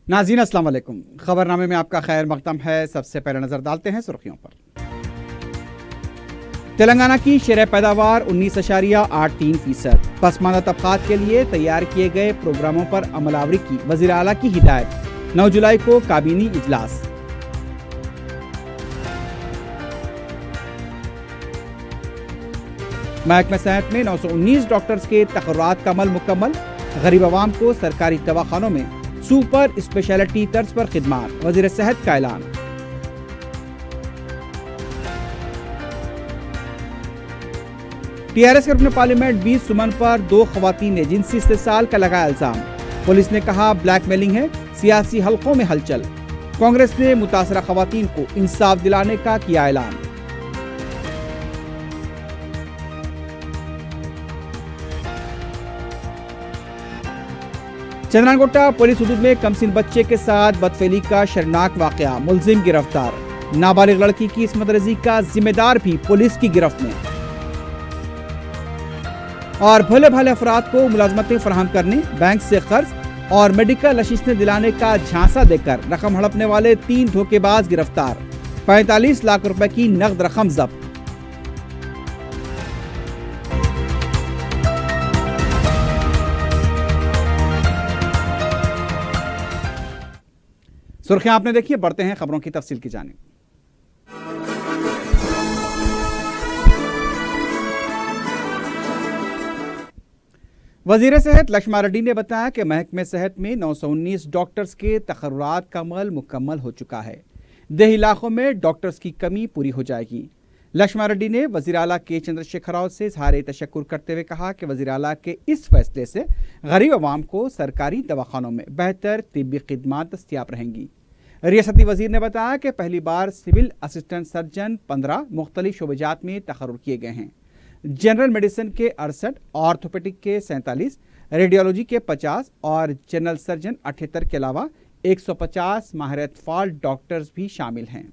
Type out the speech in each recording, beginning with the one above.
नाज़रीन अस्सलाम वालेकुम। खबरनामे में आपका खैर मकदम है। सबसे पहले नजर डालते हैं सुर्खियों पर। तेलंगाना की शरह पैदावार 19.83%। पसमानदा तबकात के लिए तैयार किए गए प्रोग्रामों पर अमलावरी की वज़ीर आला की हिदायत। 9 जुलाई को काबीनी इजलास। महकमा सेहत में 919 डॉक्टर्स के तकर्रात का अमल मुकम्मल। गरीब आवाम को सरकारी दवाखानों में सुपर स्पेशलिटी तर्ज पर खिदमात। वज़ीर सेहत का ऐलान। टीआरएस के रुकन पार्लियामेंट 20 सुमन पर 2 खवातीन ने जिनसी इस्तेसाल का लगाया इल्जाम। पुलिस ने कहा ब्लैकमेलिंग है, सियासी हलकों में हलचल। कांग्रेस ने मुतासरा खवातीन को इंसाफ दिलाने का किया ऐलान। चंद्रानगोटा पुलिस हुदूद में कमसिन बच्चे के साथ बदफेली का शर्मनाक वाकया। मुलजिम गिरफ्तार। नाबालिग लड़की की इस्मत रेज़ी का जिम्मेदार भी पुलिस की गिरफ्त में। और भले भाले अफराद को मुलाजमतें फराहम करने, बैंक से कर्ज और मेडिकल असिस्टेंस दिलाने का झांसा देकर रकम हड़पने वाले 3 धोखेबाज गिरफ्तार। 45 लाख रुपए की नकद रकम जब्त। सुर्खियां आपने देखी, बढ़ते हैं खबरों की तफसील की जानिब। वजीर सेहत लक्ष्मण रेड्डी ने बताया कि महकमे सेहत में 919 डॉक्टर्स के तकर्रात का अमल मुकम्मल हो चुका है। देही इलाकों में डॉक्टर्स की कमी पूरी हो जाएगी। लक्ष्मण रेड्डी ने वज़ीर आला के चंद्रशेखर राव से इज़हार तशक्कुर करते हुए कहा कि वज़ीर आला के इस फैसले से गरीब अवाम को सरकारी दवाखानों में बेहतर तिब्बी खिदमात दस्तियाब रहेंगी। रियासती वजीर ने बताया कि पहली बार सिविल असिस्टेंट सर्जन 15 मुख्तलिफ शोबेजात में तकर्रुर किए गए हैं। जनरल मेडिसिन के 68, ऑर्थोपेडिक के 47, रेडियोलॉजी के 50 और जनरल सर्जन 78 के अलावा 150 माहिर अतफाल डॉक्टर्स भी शामिल हैं।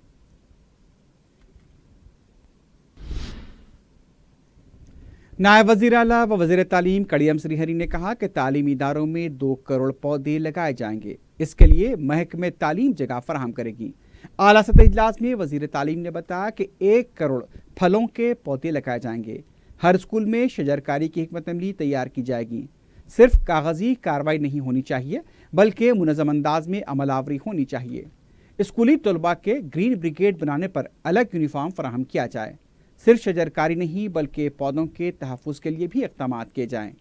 नायब वज़ीर आला व वज़ीर तालीम कड़ियम श्रीहरी ने कहा कि तालीमी इदारों में 2 करोड़ पौधे लगाए जाएंगे। इसके लिए महकमे तालीम जगह फराहम करेगी। आला सतह इजलास में वज़ीर तालीम ने बताया कि 1 करोड़ फलों के पौधे लगाए जाएंगे। हर स्कूल में शजरकारी की हिकमत अमली तैयार की जाएगी। सिर्फ कागजी कार्रवाई नहीं होनी चाहिए, बल्कि मुनज़्ज़म अंदाज में अमलावरी होनी चाहिए। स्कूली तलबा के ग्रीन ब्रिगेड बनाने पर अलग यूनिफॉर्म फराहम किया जाए। सिर्फ शजरकारी नहीं, बल्कि पौधों के तहफ़्फ़ुज़ के लिए भी इक़दाम किए जाएँ।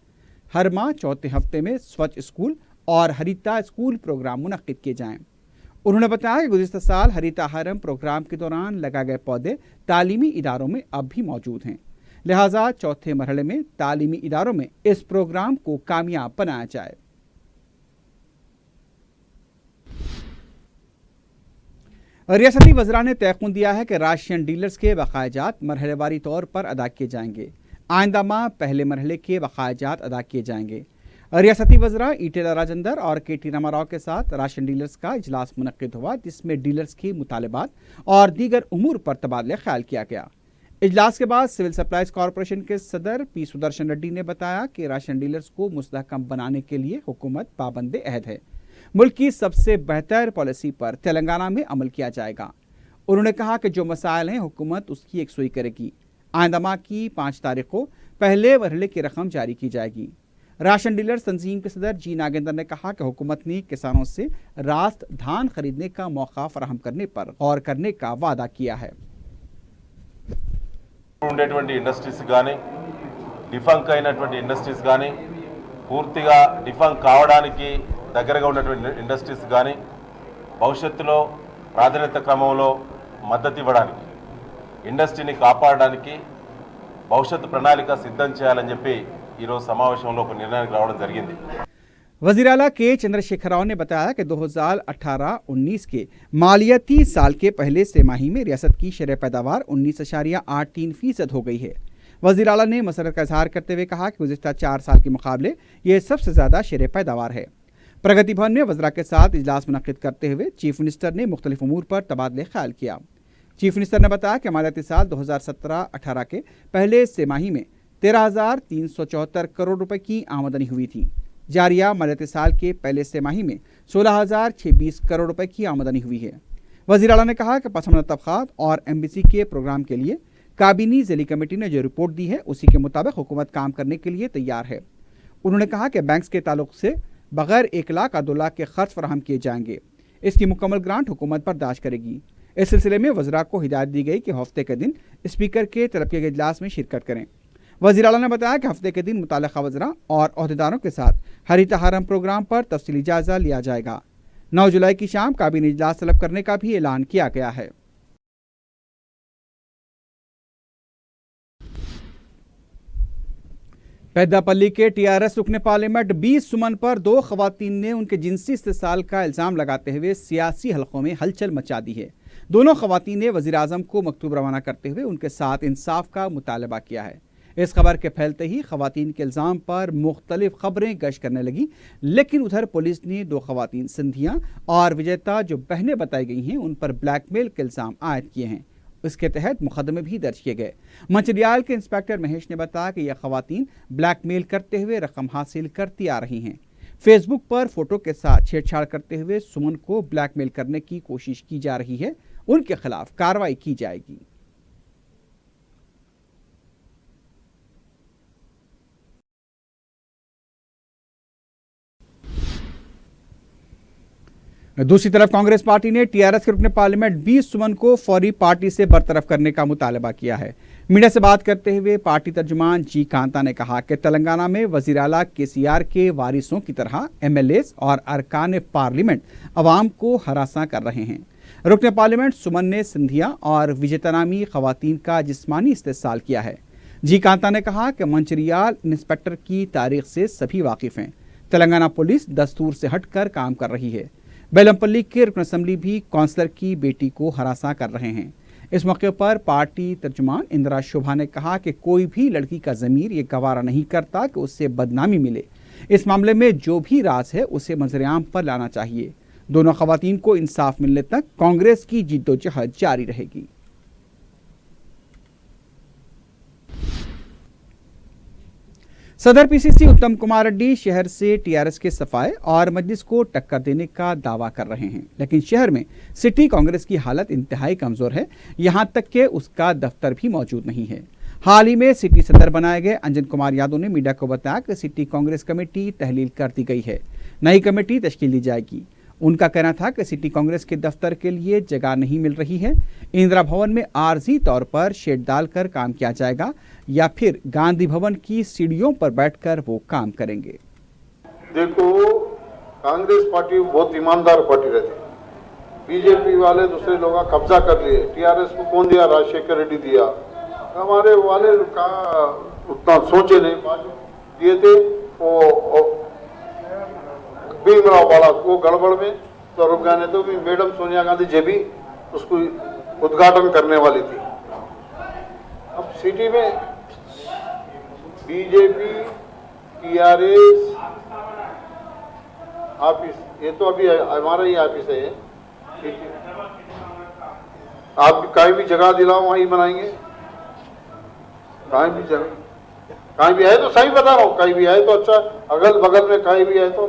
हर माह चौथे हफ्ते में स्वच्छ स्कूल और हरिता स्कूल प्रोग्राम मुनक्किद किए जाएँ। उन्होंने बताया कि गुज़िश्ता साल हरिता हरम प्रोग्राम के दौरान लगाए गए पौधे तालीमी इदारों में अब भी मौजूद हैं। लिहाजा चौथे मरहले में तालीमी इदारों में इस प्रोग्राम को कामयाब बनाया जाए। रियासती वज़रा ने तयक़ुन दिया है कि राशन डीलर्स के बकायाजात मरहलेवारी तौर पर अदा किए जाएंगे। आइंदा माह पहले मरहले के बकायाजात अदा किए जाएंगे। रियासती वज़रा ईटेला राजेंद्र और के.टी. रामाराव के साथ राशन डीलर्स का इजलास मुनक्किद हुआ, जिसमें डीलर्स के मुतालिबात और दीगर उमूर पर तबादला ख्याल किया गया। इजलास के बाद सिविल सप्लाईज कॉरपोरेशन के सदर पी सुदर्शन रेड्डी ने बताया कि राशन डीलर्स को मुस्तहकम बनाने के लिए हुकूमत पाबंद अहद है। मुल्क की सबसे बेहतर पॉलिसी पर तेलंगाना में अमल किया जाएगा। उन्होंने कहा कि जो मसाइल हैं हुकूमत उसकी यकसुई करेगी। आइंदा माह की 5 तारीख को पहले मरहले की रकम जारी की जाएगी। राशन डीलर तंजीम के सदर जी नागेंद्र ने कहा कि हुकूमत ने किसानों से रास्त धान खरीदने का मौका फराहम करने पर गौर करने का वादा किया है। ఉండేటువంటి ఇండస్ట్రీస్ కానీ డిఫంక్ అయినటువంటి ఇండస్ట్రీస్ కానీ పూర్తిగా డిఫంక్ కావడానికి దగ్గరగా ఉన్నటువంటి ఇండస్ట్రీస్ కానీ భవిష్యత్తులో ప్రాధాన్యత క్రమంలో మద్దతు ఇవ్వడానికి ఇండస్ట్రీని కాపాడడానికి భవిష్యత్తు ప్రణాళిక సిద్ధం చేయాలని చెప్పి ఈరోజు సమావేశంలో ఒక నిర్ణయానికి రావడం జరిగింది। वज़ीर आला के चंद्रशेखर राव ने बताया कि 2018-19 के मालियाती साल के पहले तिमाही में रियासत की शरह पैदावार 19.83% हो गई है। वज़ीर आला ने मसरत का इजहार करते हुए कहा कि गुज़िश्ता 4 साल के मुकाबले ये सबसे ज़्यादा शरह पैदावार है। प्रगति भवन में वज़रा के साथ इजलास मुनक्किद करते हुए चीफ मिनिस्टर ने मुख्तलिफ उमूर पर तबादले ख्याल किया। चीफ मिनिस्टर ने बताया कि मालियाती साल 2017-18 के पहले तिमाही में 13,374 करोड़ रुपए की आमदनी हुई थी। जारिया मालियाती साल के पहले तिमाही में 16,620 करोड़ रुपए की आमदनी हुई है। वज़ीर आला ने कहा कि पसमानदा तबक़ात और एमबीसी के प्रोग्राम के लिए काबीनी ज़िली कमेटी ने जो रिपोर्ट दी है उसी के मुताबिक हुकूमत काम करने के लिए तैयार है। उन्होंने कहा कि बैंक के ताल्लुक से बगैर 1 लाख और 2 लाख के खर्च फराहम किए जाएंगे। इसकी मुकम्मल ग्रांट हुकूमत बर्दाश्त करेगी। इस सिलसिले में वज़रा को हिदायत दी गई कि हफ्ते के दिन स्पीकर के तलब किए गए इजलास में शिरकत करें। वज़ीर आला ने बताया कि हफ्ते के दिन मुताल्लिक़ा वज़रा और अहदेदारों के साथ हरीत हरम प्रोग्राम पर तफसीली जायजा लिया जाएगा। 9 जुलाई की शाम काबीनी इजलास तलब करने का भी ऐलान किया गया है। पेद्दापल्ली के टीआरएस रुकने पार्लियामेंट 20 सुमन पर 2 खवातीन ने उनके जिनसी इस्तेसाल का इल्ज़ाम लगाते हुए सियासी हलकों में हलचल मचा दी है। दोनों खवातीन ने वज़ीर आज़म को मकतूब रवाना करते हुए उनके साथ इंसाफ का मुतालबा किया है। इस खबर के फैलते ही खवातीन के इल्ज़ाम पर मुख्तलिफ खबरें गश्त करने लगी, लेकिन उधर पुलिस ने 2 खवातीन सिंधिया और विजेता जो बहनें बताई गई हैं उन पर ब्लैकमेल के इल्ज़ाम आयद किए हैं। इसके तहत मुकदमे भी दर्ज किए गए। मंचरियाल के इंस्पेक्टर महेश ने बताया कि यह खवातीन ब्लैकमेल करते हुए रकम हासिल करती आ रही हैं। फेसबुक पर फोटो के साथ छेड़छाड़ करते हुए सुमन को ब्लैकमेल करने की कोशिश की जा रही है। उनके खिलाफ कार्रवाई की जाएगी। दूसरी तरफ कांग्रेस पार्टी ने टीआरएस के रुकने पार्लियामेंट 20 सुमन को फौरी पार्टी से बरतरफ करने का मुतालबा किया है। मीडिया से बात करते हुए पार्टी तर्जुमान जी कांता ने कहा कि तेलंगाना में वज़ीर आला केसीआर के वारिसों की तरह एमएलएस और अरकान पार्लियामेंट अवाम को हरासा कर रहे हैं। रुकने पार्लियामेंट सुमन ने सिंधिया और विजेता नामी खवातीन का जिस्मानी इस्तेसाल किया है। जी कांता ने कहा कि मंचरियाल इंस्पेक्टर की तारीख से सभी वाकिफ हैं। तेलंगाना पुलिस दस्तूर से हटकर काम कर रही है। बेलमपल्ली के रुकन असम्बली भी काउंसलर की बेटी को हरासा कर रहे हैं। इस मौके पर पार्टी तर्जुमान इंदिरा शोभा ने कहा कि कोई भी लड़की का ज़मीर ये गवारा नहीं करता कि उससे बदनामी मिले। इस मामले में जो भी राज है उसे मंजर-ए-आम पर लाना चाहिए। दोनों खवातीन को इंसाफ मिलने तक कांग्रेस की जिद्दोजहद जारी रहेगी। सदर पीसीसी उत्तम कुमार रेड्डी शहर से टीआरएस के सफाए और मजलिस को टक्कर देने का दावा कर रहे हैं, लेकिन शहर में सिटी कांग्रेस की हालत इंतहाई कमजोर है। यहां तक कि उसका दफ्तर भी मौजूद नहीं है। हाल ही में सिटी सदर बनाए गए अंजन कुमार यादव ने मीडिया को बताया कि सिटी कांग्रेस कमेटी तहलील कर दी गई है, नई कमेटी तश्कील दी जाएगी। उनका कहना था कि सिटी कांग्रेस के दफ्तर के लिए जगह नहीं मिल रही है। इंदिरा भवन में आर्जी तौर पर शेड डालकर काम किया जाएगा या फिर गांधी भवन की सीढ़ियों पर बैठकर वो काम करेंगे। देखो, कांग्रेस पार्टी बहुत ईमानदार पार्टी रहती है। बीजेपी वाले दूसरे लोग कब्जा कर लिए। टीआरएस को कौन दिया? राजशेखर रेड्डी दिया। हमारे वाले का उतना सोचे नहीं, दिए थे वो भीमराव वाला वो गड़बड़ में तो रुक गए। तो भी मैडम सोनिया गांधी जी भी उसको उद्घाटन करने वाली थी। अब सिटी में बीजेपी टीआरएस ऑफिस, ये तो अभी हमारा ही ऑफिस है। आप कहीं भी जगह दिलाओ वहीं बनाएंगे। कहीं भी जगह, कहीं भी है तो सही बता रहा हूँ, कहीं भी है तो अच्छा, अगल बगल में कहीं भी है तो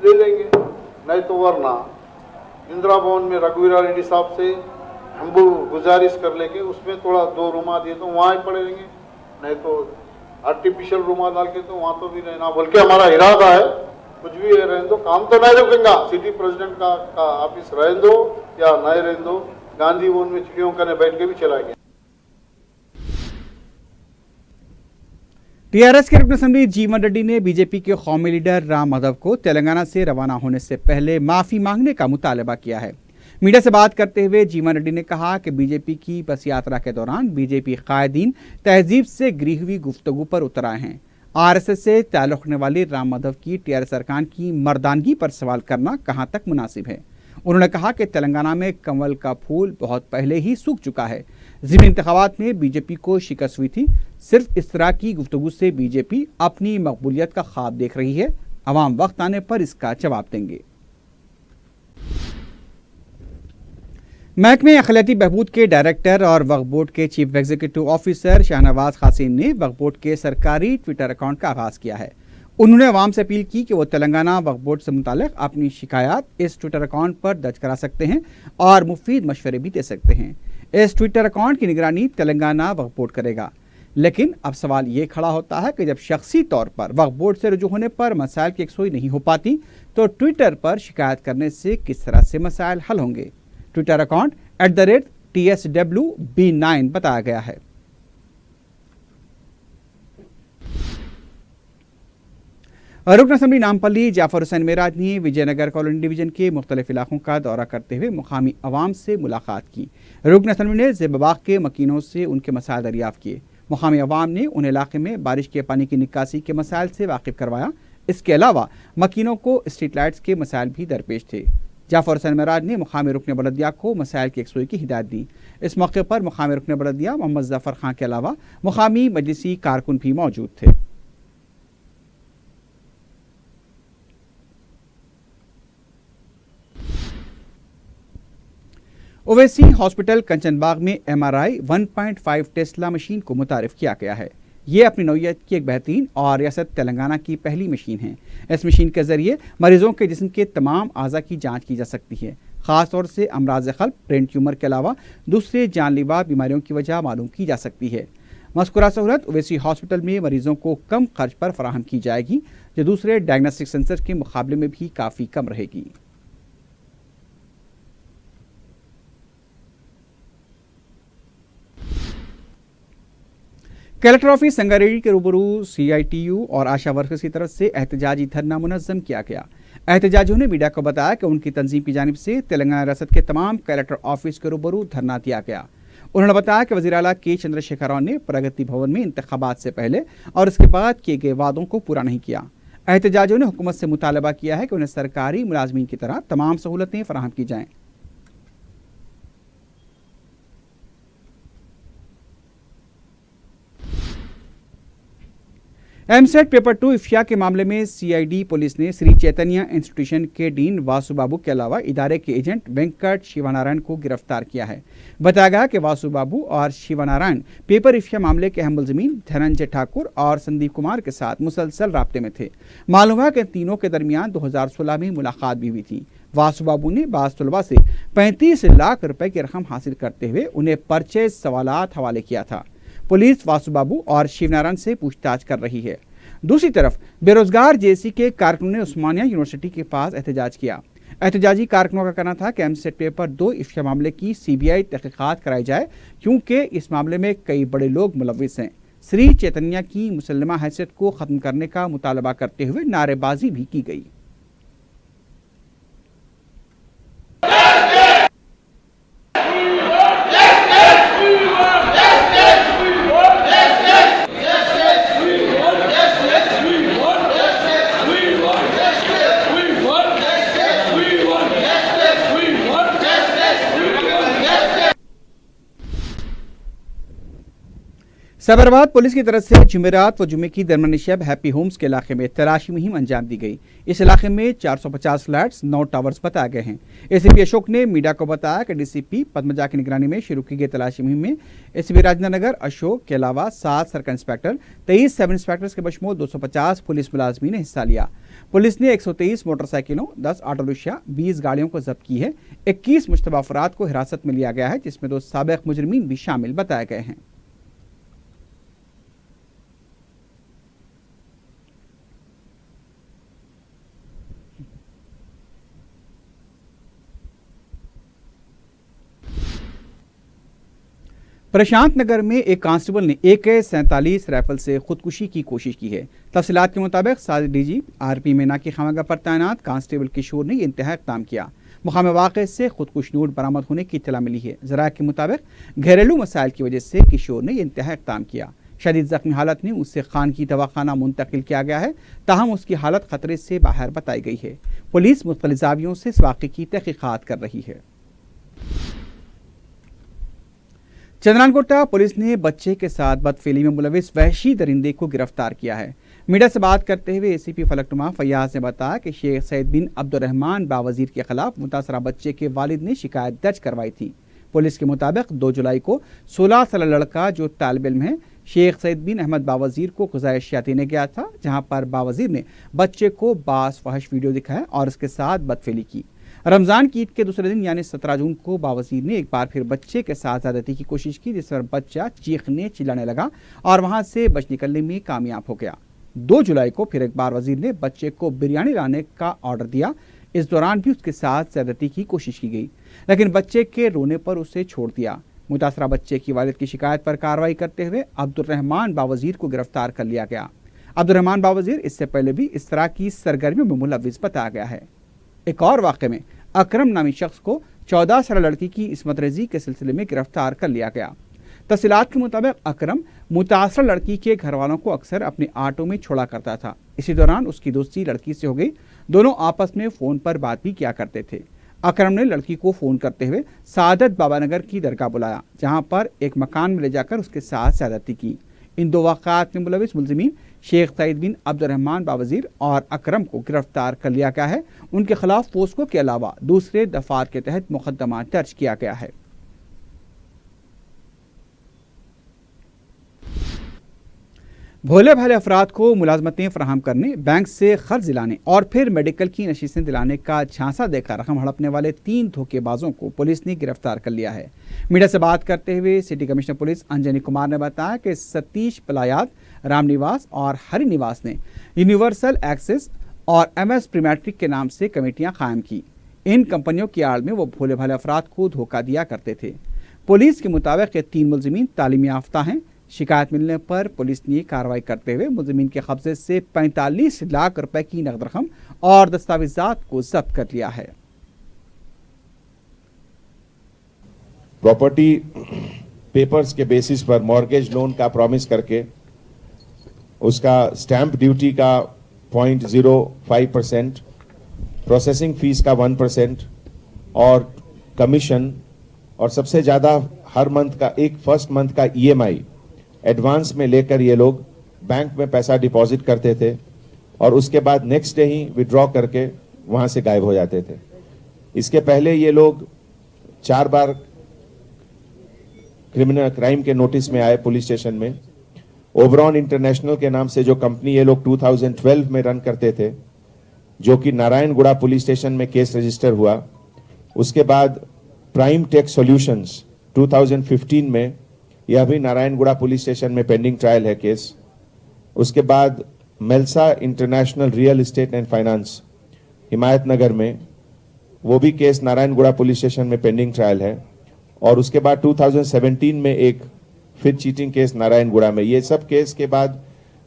ले लेंगे, नहीं तो वरना इंदिरा भवन में रघुवीरा रेड्डी साहब से हम गुजारिश कर लेंगे, उसमें थोड़ा 2 रूमा दिए तो वहाँ ही पड़े रहेंगे, नहीं तो आर्टिफिशियल रूमा डाल के तो वहाँ तो भी रहना। बल्कि हमारा इरादा है कुछ भी है रहने दो, काम तो नहीं रुकेगा। सिटी प्रेसिडेंट का ऑफिस रहने दो या नहीं रहने दो, गांधी भवन में चिड़ियों करने बैठ के भी चलाएंगे। टीआरएस के रुकन असेंबली जीवन रेड्डी ने बीजेपी के कौमी लीडर राम माधव को तेलंगाना से रवाना होने से पहले माफी मांगने का मुतालबा किया है। मीडिया से बात करते हुए जीवन रेड्डी ने कहा कि बीजेपी की बस यात्रा के दौरान बीजेपी कायदीन तहजीब से गिरी हुई गुफ्तगू पर उतर आए हैं। आरएसएस से ताल्लुक़ रखने वाले राम माधव की टीआरएस अरकान की मर्दानगी पर सवाल करना कहां तक मुनासिब है। उन्होंने कहा कि तेलंगाना में कमल का फूल बहुत पहले ही सूख चुका है। ज़िमनी इंतखाबात में बीजेपी को शिकस्त हुई थी। सिर्फ इस तरह की गुफ्तगू से बीजेपी अपनी मकबूलियत का ख्वाब देख रही है। अवाम वक्त आने पर इसका जवाब देंगे। महकमे अखिलती बहबूद के डायरेक्टर और वक्फ बोर्ड के chief executive officer Shahnawaz Qasim ने वक्फ बोर्ड के सरकारी ट्विटर अकाउंट का आगाज़ किया है। उन्होंने अवाम से अपील की कि वो तेलंगाना वक्फ बोर्ड से मुताल्लिक अपनी शिकायत इस ट्विटर अकाउंट पर दर्ज करा सकते हैं और मुफीद मशवरे भी दे सकते हैं। इस ट्विटर अकाउंट की निगरानी तेलंगाना वक्फ बोर्ड करेगा। लेकिन अब सवाल ये खड़ा होता है कि जब शख्सी तौर पर वक्फ बोर्ड से रुजू होने पर मसाइल की यकसुई नहीं हो पाती तो ट्विटर पर शिकायत करने से किस तरह से मसाइल हल होंगे। ट्विटर अकाउंट @TSWB9 बताया गया है। रुकन असम्बली नामपल्ली जाफर हुसैन मेराज ने विजयनगर कॉलोनी डिवीजन के मुख्तलिफ इलाकों का दौरा करते हुए मुकामी अवाम से मुलाकात की। रुकन असम्बली ने ज़ेबाबाग के मकीनों से उनके मसाइल दरियाफ़्त किए। मुकामी अवाम ने उन इलाके में बारिश के पानी की निकासी के मसाइल से वाकिफ करवाया। इसके अलावा मकीनों को स्ट्रीट लाइट्स के मसाइल भी दरपेश थे। जाफर हुसैन मेराज ने मुकामी रुकन बलदिया को मसाइल की यकसुई की हिदायत दी। इस मौके पर मुकामी रुकन बलदिया मोहम्मद जफर खां के अलावा मुकामी मजलिसी कारकुन भी मौजूद थे। ओवैसी हॉस्पिटल कंचनबाग में MRI 1.5 टेस्ला मशीन को मुतारिफ किया गया है। ये अपनी नौइयत की एक बेहतरीन और रियासत तेलंगाना की पहली मशीन है। इस मशीन के जरिए मरीजों के जिस्म के तमाम आज़ा की जांच की जा सकती है। ख़ास तौर से अमराज क़ल्ब, ब्रेन ट्यूमर के अलावा दूसरे जानलेवा बीमारियों की वजह मालूम की जा सकती है। मज़कूरा सहूलत ओवैसी हॉस्पिटल में मरीजों को कम खर्च पर फराहम की जाएगी, जो दूसरे डायग्नोस्टिक सेंसर के मुकाबले में भी काफ़ी कम रहेगी। कलेक्टर ऑफिस संगारेड्डी के रूबरू CITU और आशा वर्कर्स की तरफ से एहतजाजी धरना मुनज़्ज़म किया गया। एहतजाजियों ने मीडिया को बताया कि उनकी तंजीम की जानिब से तेलंगाना रियासत के तमाम कलेक्टर ऑफिस के रूबरू धरना दिया गया। उन्होंने बताया कि वज़ीर आला के चंद्रशेखर राव ने प्रगति भवन में इंतखाबात से पहले और इसके बाद किए गए वादों को पूरा नहीं किया। एहतजाजियों ने हुकूमत से मुतालबा किया है कि उन्हें सरकारी मुलाजमीन की तरह तमाम सहूलतें फराहम की जाएँ। MSET पेपर 2 इफ्या के मामले में CID पुलिस ने श्री चैतन्य इंस्टीट्यूशन के डीन वासु बाबू के अलावा इदारे के एजेंट वेंकट शिवानारायण को गिरफ्तार किया है। बताया गया कि वासु बाबू और शिवानारायण पेपर इफ्या मामले के अहम मुलज़िमीन धनंजय ठाकुर और संदीप कुमार के साथ मुसलसल राब्ते में थे। मालूम हुआ कि तीनों के दरमियान 2016 में मुलाकात भी हुई थी। वासु बाबू ने बाज़ तलबा से 35 लाख रुपए की रकम हासिल करते हुए उन्हें परचेज सवालात हवाले किया था। पुलिस वासु बाबू और शिवनारायण से पूछताछ कर रही है। दूसरी तरफ बेरोजगार JC के कारकुनों ने उस्मानिया यूनिवर्सिटी के पास एहतजाज किया। एहतजाजी कारकुनों का कहना था कि MSET पेपर 2 इफ्या मामले की CBI तहकीकात कराई जाए, क्योंकि इस मामले में कई बड़े लोग मुलव्विस हैं। श्री चैतन्य की मुसल्लमा हैसियत को ख़त्म करने का मुतालबा करते हुए नारेबाजी भी की गई। सैबराबाद पुलिस की तरफ से जुमेरात व जुमे की दरमियानी शब हैप्पी होम्स के इलाके में तलाशी मुहिम अंजाम दी गई। इस इलाके में 450 फ्लैट्स, 9 टावर्स बताए गए हैं। ACP अशोक ने मीडिया को बताया कि DCP पद्मजा की निगरानी में शुरू की गई तलाशी मुहिम में ACP राजेंद्र नगर अशोक के अलावा 7 सर्कल इंस्पेक्टर, 23 सब इंस्पेक्टर्स के बशमूल 250 पुलिस मुलाजमीन ने हिस्सा लिया। पुलिस ने 123 मोटरसाइकिलों, 10 ऑटो रिक्शा, 20 गाड़ियों को जब्त की है। 21 मुश्तबा अफराद को हिरासत में लिया गया है, जिसमें 2 साबिक मुजरिमीन भी शामिल बताए गए हैं। प्रशांत नगर में एक कांस्टेबल ने AK-47 राइफल से खुदकुशी की कोशिश की है। तफसीलात के मुताबिक साजिद DG RP मीना की खामगाह पर तैनात कांस्टेबल किशोर ने इंतहा इक़दाम किया। मुकामी वाक़े से खुदकुश नोट बरामद होने की इत्तला मिली है। ज़राए के मुताबिक घरेलू मसाइल की वजह से किशोर ने इंतहा इक़दाम किया। शदीद ज़ख्मी हालत में उसे खान की दवाखाना मुंतकिल किया गया है, ताहम उसकी हालत खतरे से बाहर बताई गई है। पुलिस मुख्तलिफ ज़ावियों से इस वाक़े की तहक़ीक़ात कर रही है। चंद्रानकोटा पुलिस ने बच्चे के साथ बदफेली में मुलविस वहशी दरिंदे को गिरफ्तार किया है। मीडिया से बात करते हुए ACP फलकनुमा फैयाज ने बताया कि शेख सैयद बिन अब्दुर्रहमान बावजीर के खिलाफ मुतासरा बच्चे के वालिद ने शिकायत दर्ज करवाई थी। पुलिस के मुताबिक 2 जुलाई को 16 साल लड़का जो तालिब इल्म है शेख सईद बिन अहमद बावजीर को गुज़ारिश देने गया था, जहां पर बावजीर ने बच्चे को बास फहश वीडियो दिखाया और उसके साथ बदफेली की। रमजान की ईद के दूसरे दिन यानी 17 जून को बावजीर ने एक बार फिर बच्चे के साथ ज्यादती की कोशिश की, जिस पर बच्चा चीखने चिल्लाने लगा और वहां से बच निकलने में कामयाब हो गया। 2 जुलाई को फिर एक बार वजीर ने बच्चे को बिरयानी लाने का ऑर्डर दिया। इस दौरान भी उसके साथ ज्यादती की कोशिश की गई, लेकिन बच्चे के रोने पर उसे छोड़ दिया। मुतासरा बच्चे की वालिद की शिकायत पर कार्रवाई करते हुए अब्दुल रहमान बावजीर को गिरफ्तार कर लिया गया। अब्दुल रहमान बावजीर इससे पहले भी इस तरह की सरगर्मियों में मुलव्विस बताया गया है। एक और वाक़े में अकरम नामी शख्स को 14 साल लड़की की इस्मत रेजी के सिलसिले में गिरफ्तार कर लिया गया। तफसीलात के मुताबिक अकरम मुतासरा लड़की के घर वालों को अक्सर अपने ऑटो में छोड़ा करता था। इसी दौरान उसकी दोस्ती लड़की से हो गई। दोनों आपस में फ़ोन पर बात भी किया करते थे। अकरम ने लड़की को फ़ोन करते हुए सादत बाबानगर की दरगाह बुलाया, जहां पर एक मकान में ले जाकर उसके साथ ज़्यादती की। इन 2 वाक़ात में मुलविस मुलज़िमीन शेख सईद बिन अब्दुल रहमान बावजीर और अकरम को गिरफ्तार कर लिया गया है। उनके खिलाफ पोस्को के अलावा दूसरे दफात के तहत मुकदमा दर्ज किया गया है। भोले भाले अफराद को मुलाजमतें फराहम करने, बैंक से कर्ज दिलाने और फिर मेडिकल की नशीसें दिलाने का झांसा देकर रकम हड़पने वाले 3 धोखेबाजों को पुलिस ने गिरफ्तार कर लिया है। मीडिया से बात करते हुए city commissioner police Anjani Kumar ने बताया कि सतीश पलायात, रामनिवास और हरि निवास ने यूनिवर्सल एक्सेस और MS प्रीमैट्रिक के नाम से कमेटियां कायम की। इन कंपनियों की आड़ में वो भोले भाले अफराद को धोखा दिया करते थे। पुलिस के मुताबिक ये 3 मुलजिमीन तालीमी याफ्ता हैं। शिकायत मिलने पर पुलिस ने कार्रवाई करते हुए मुलजिमीन के कब्जे से 45 लाख रुपए की नकद रकम और दस्तावेजात को जब्त कर लिया है। प्रॉपर्टी पेपर्स के बेसिस पर मॉर्गेज लोन का प्रॉमिस करके उसका स्टैंप ड्यूटी का 0.05%, प्रोसेसिंग फीस का 1% और कमीशन, और सबसे ज़्यादा हर मंथ का एक फर्स्ट मंथ का EMI एडवांस में लेकर ये लोग बैंक में पैसा डिपॉजिट करते थे और उसके बाद नेक्स्ट डे ही विड्रॉ करके वहाँ से गायब हो जाते थे। इसके पहले ये लोग 4 बार क्रिमिनल क्राइम के नोटिस में आए पुलिस स्टेशन में। ओबरॉन इंटरनेशनल के नाम से जो कंपनी ये लोग 2012 में रन करते थे, जो कि नारायणगुड़ा पुलिस स्टेशन में केस रजिस्टर हुआ। उसके बाद प्राइम टेक सॉल्यूशंस 2015 में, यह भी नारायणगुड़ा पुलिस स्टेशन में पेंडिंग ट्रायल है केस। उसके बाद मेल्सा international real estate and finance Himayatnagar में, वो भी केस नारायणगुड़ा पुलिस स्टेशन में पेंडिंग ट्रायल है। और उसके बाद 2017 में एक फिर चीटिंग केस नारायणगुड़ा में। ये सब केस के बाद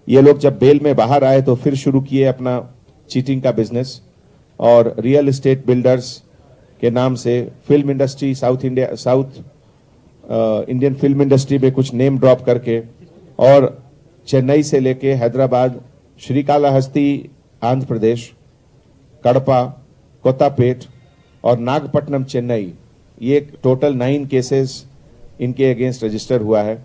ये लोग जब बेल में बाहर आए तो फिर शुरू किए अपना चीटिंग का बिजनेस और रियल एस्टेट बिल्डर्स के नाम से film industry, south Indian film industry में कुछ नेम ड्रॉप करके, और चेन्नई से लेके हैदराबाद, श्रीकालाहस्ती आंध्र प्रदेश, कड़पा, कोत्तापेट और नागपट्टनम चेन्नई, ये टोटल 9 केसेस इनके अगेंस्ट रजिस्टर हुआ है।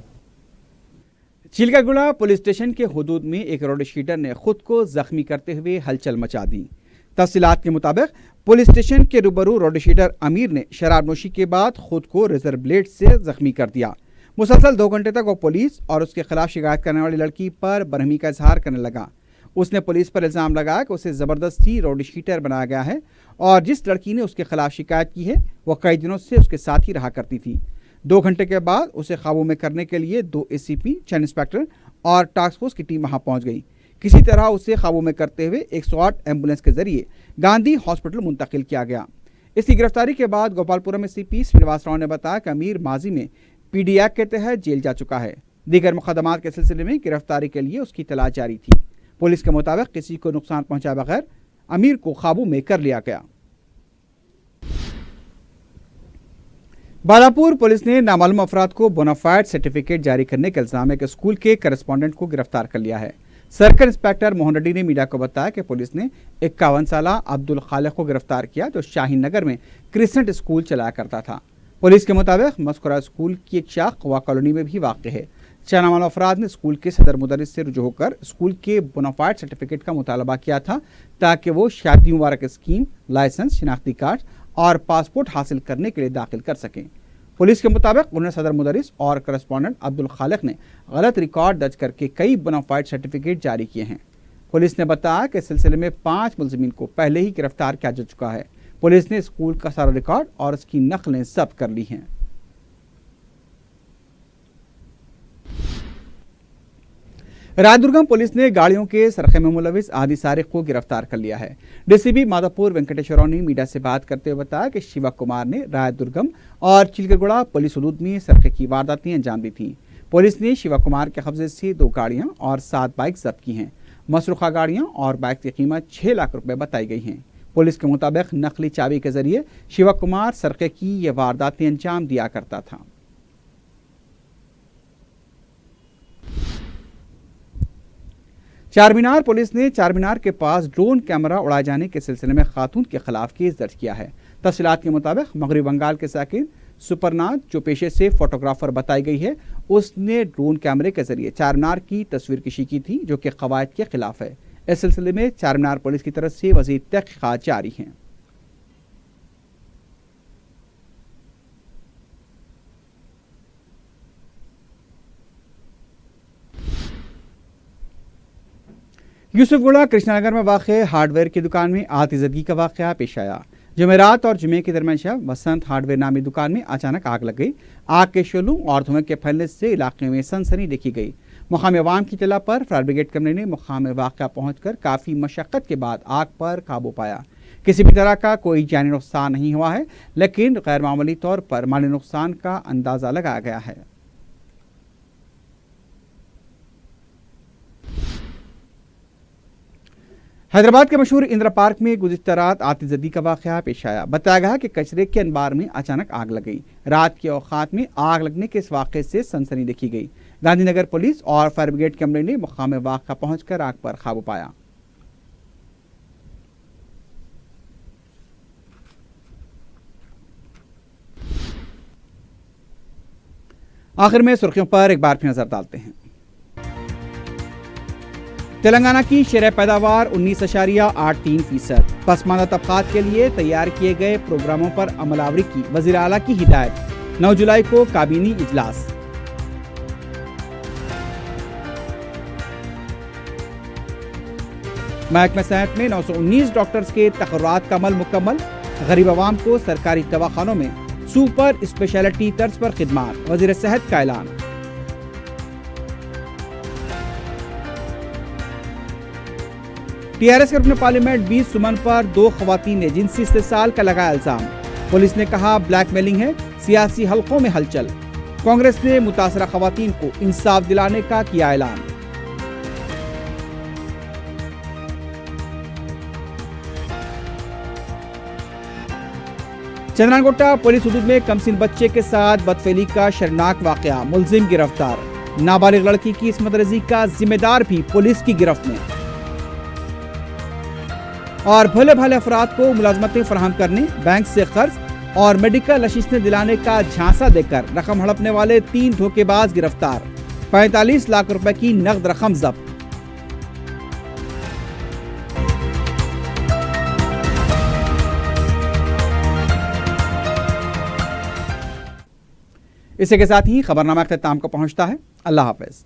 चिलकागुड़ा पुलिस स्टेशन के हुदूद में एक रोड शीटर ने खुद को जख्मी करते हुए हलचल मचा दी। तफसीलात के मुताबिक पुलिस स्टेशन के रूबरू रोड शीटर अमीर ने शराब नोशी के बाद खुद को रेजर ब्लेड से जख्मी कर दिया। मुसलसल 2 घंटे तक वो पुलिस और उसके खिलाफ शिकायत करने वाली लड़की पर बरहमी का इजहार करने लगा। उसने पुलिस पर इल्ज़ाम लगाया कि उसे ज़बरदस्ती रोड शीटर बनाया गया है और जिस लड़की ने उसके खिलाफ शिकायत की है वह कई दिनों से उसके साथ ही रहा करती थी। 2 घंटे के बाद उसे काबू में करने के लिए 2 ACP, 6 इंस्पेक्टर और टास्क फोर्स की टीम वहां पहुंच गई। किसी तरह उसे काबू में करते हुए 108 एम्बुलेंस के जरिए गांधी हॉस्पिटल मुंतकिल किया गया। इसकी गिरफ्तारी के बाद गोपालपुरम SCP श्रीनिवास राव ने बताया कि अमीर माजी में PD एक्ट के तहत जेल जा चुका है। दीगर मुकदमात के सिलसिले में गिरफ्तारी के लिए उसकी तलाश जारी थी। पुलिस के मुताबिक किसी को नुकसान पहुंचाए बगैर अमीर को काबू में कर लिया गया। बालापुर पुलिस ने नामालूम अफराद को बोनाफाइड सर्टिफिकेट जारी करने के इल्जाम में एक स्कूल के करस्पॉन्डेंट को गिरफ्तार कर लिया है। सर्कल इंस्पेक्टर मोहन रेड्डी ने मीडिया को बताया कि पुलिस ने 51 साला अब्दुल खालिक को गिरफ्तार किया, जो शाहीन नगर में क्रिसेंट स्कूल चलाया करता था। पुलिस के मुताबिक मस्कुरा स्कूल की एक शाख कवा कॉलोनी में भी वाक़ है। 6 नामालूम अफराद ने स्कूल के सदर मुदर्रिस से रुजू होकर स्कूल के बोनाफाइड सर्टिफिकेट का मुतालबा किया था ताकि वो शादी मुबारक स्कीम, लाइसेंस, शिनाख्ती कार्ड और पासपोर्ट हासिल करने के लिए दाखिल कर सकें। पुलिस के मुताबिक उन्हें सदर मुदरिस और करस्पॉन्डेंट अब्दुल खालिक ने गलत रिकॉर्ड दर्ज करके कई बोनाफाइड सर्टिफिकेट जारी किए हैं। पुलिस ने बताया कि इस सिलसिले में 5 मुलजिमीन को पहले ही गिरफ्तार किया जा चुका है। पुलिस ने स्कूल का सारा रिकॉर्ड और उसकी नकलें जब्त कर ली हैं। रायदुर्गम पुलिस ने गाड़ियों के सरखे में मुलविस आदि सारिक को गिरफ्तार कर लिया है। डीसीपी माधापुर वेंकटेश्वरराव ने मीडिया से बात करते हुए बताया कि शिवा कुमार ने रायदुर्गम और चिलकगुड़ा पुलिस हदूद में सरखे की वारदातें अंजाम दी थीं। पुलिस ने शिवा कुमार के कब्जे से 2 गाड़ियां और 7 बाइक जब्त की हैं। मसरूखा गाड़ियां और बाइक की कीमत 6 लाख रुपए बताई गई हैं। पुलिस के मुताबिक नकली चाबी के जरिए शिवा कुमार सरखे की ये वारदातें अंजाम दिया करता था। चारमीनार पुलिस ने चारमीनार के पास ड्रोन कैमरा उड़ाए जाने के सिलसिले में खातून के खिलाफ केस दर्ज किया है। तफसीलात के मुताबिक मगरबी बंगाल के साकिन सुपरनाथ, जो पेशे से फोटोग्राफर बताई गई है, उसने ड्रोन कैमरे के जरिए चारमीनार की तस्वीर कशी की थी, जो कि कवायद के खिलाफ है। इस सिलसिले में चारमीनार पुलिस की तरफ से मज़ीद तहक़ीक़ात जारी हैं। यूसुफगुड़ा कृष्णानगर में वाक़ हार्डवेयर की दुकान में आतिशबाज़ी का वाक़या पेश आया। जुमेरात और जुमे के दरमियान शब वसंत हार्डवेयर नामी दुकान में अचानक आग लग गई। आग के शोलों और धुएं के फैलने से इलाके में सनसनी देखी गई। मुकामी अवाम की इत्तला पर फायर ब्रिगेड कंपनी ने मुकाम वाक़या पहुंचकर काफ़ी मशक्क़त के बाद आग पर काबू पाया। किसी भी तरह का कोई जानी नुकसान नहीं हुआ है, लेकिन गैर मामूली तौर पर माली नुकसान का अंदाज़ा लगाया गया है। हैदराबाद के मशहूर इंदिरा पार्क में गुज़िश्ता रात आतिशबाज़ी का वाक़या पेश आया। बताया गया कि कचरे के अंबार में अचानक आग लग गई। रात के औक़ात में आग लगने के इस वाक़े से सनसनी देखी गई। गांधीनगर पुलिस और फायर ब्रिगेड कंपनी ने मुकाम वाक़या पहुंचकर आग पर काबू पाया। आखिर में सुर्खियों पर एक बार फिर नजर डालते हैं। तेलंगाना की शरह पैदावार 19.83%। पसमानदा तबकात के लिए तैयार किए गए प्रोग्रामों पर अमलावरी की वज़ीर आला की हिदायत। 9 जुलाई को काबीनी इजलास। महकमा सेहत में 919 डॉक्टर्स के तकर्रात का अमल मुकम्मल। गरीब आवाम को सरकारी दवाखानों में सुपर स्पेशलिटी तर्ज पर खिदमात। वज़ीर सेहत का ऐलान। टीआरएस के रुकन पार्लियामेंट 20 सुमन पर 2 खवातीन ने जिनसी इस्तेसाल का लगाया इल्जाम। पुलिस ने कहा ब्लैकमेलिंग है, सियासी हलकों में हलचल। कांग्रेस ने मुतासरा खवातीन को इंसाफ दिलाने का किया ऐलान। चंद्रानगोटा पुलिस हदूद में कमसिन बच्चे के साथ बदफेली का शर्मनाक वाकया। मुलजिम गिरफ्तार। नाबालिग लड़की की इस्मत रेज़ी का जिम्मेदार भी पुलिस की गिरफ्त में। और भले भाले अफराद को मुलाजमतें फराहम करने, बैंक से कर्ज और मेडिकल असिस्टेंस दिलाने का झांसा देकर रकम हड़पने वाले 3 धोखेबाज गिरफ्तार। 45 लाख रुपए की नकद रकम जब्त। इसी के साथ ही खबरनामा अख्ताम को पहुंचता है। अल्लाह हाफिज।